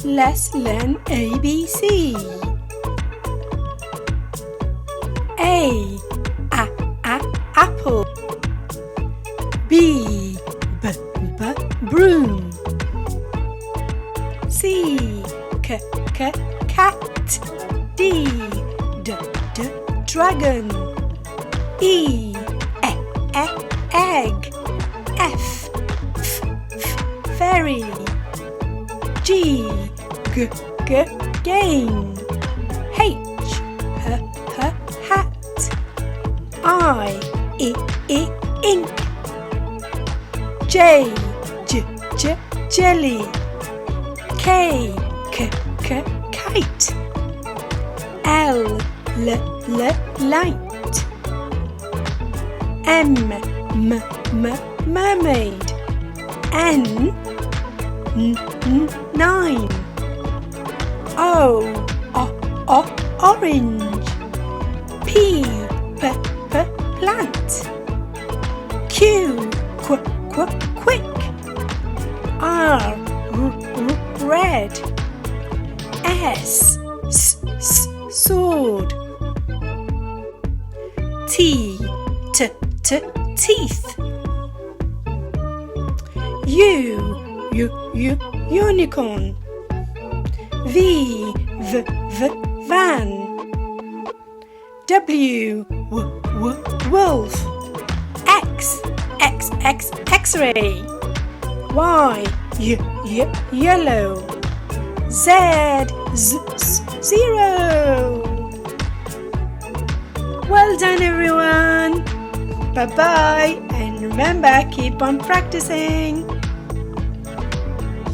Let's learn ABC. A apple. B broom. C cat. D dragon. E egg. F fairy. G game. H hat. I ink. J jelly. K kite. L light. M mermaid. N 9. O orange. P plant. Q quick. R red. S sword. T teeth. U unicorn. V van. W wolf. X X-ray. Y yellow. Z zero. Well done, everyone. Bye-bye, and remember, keep on practicing.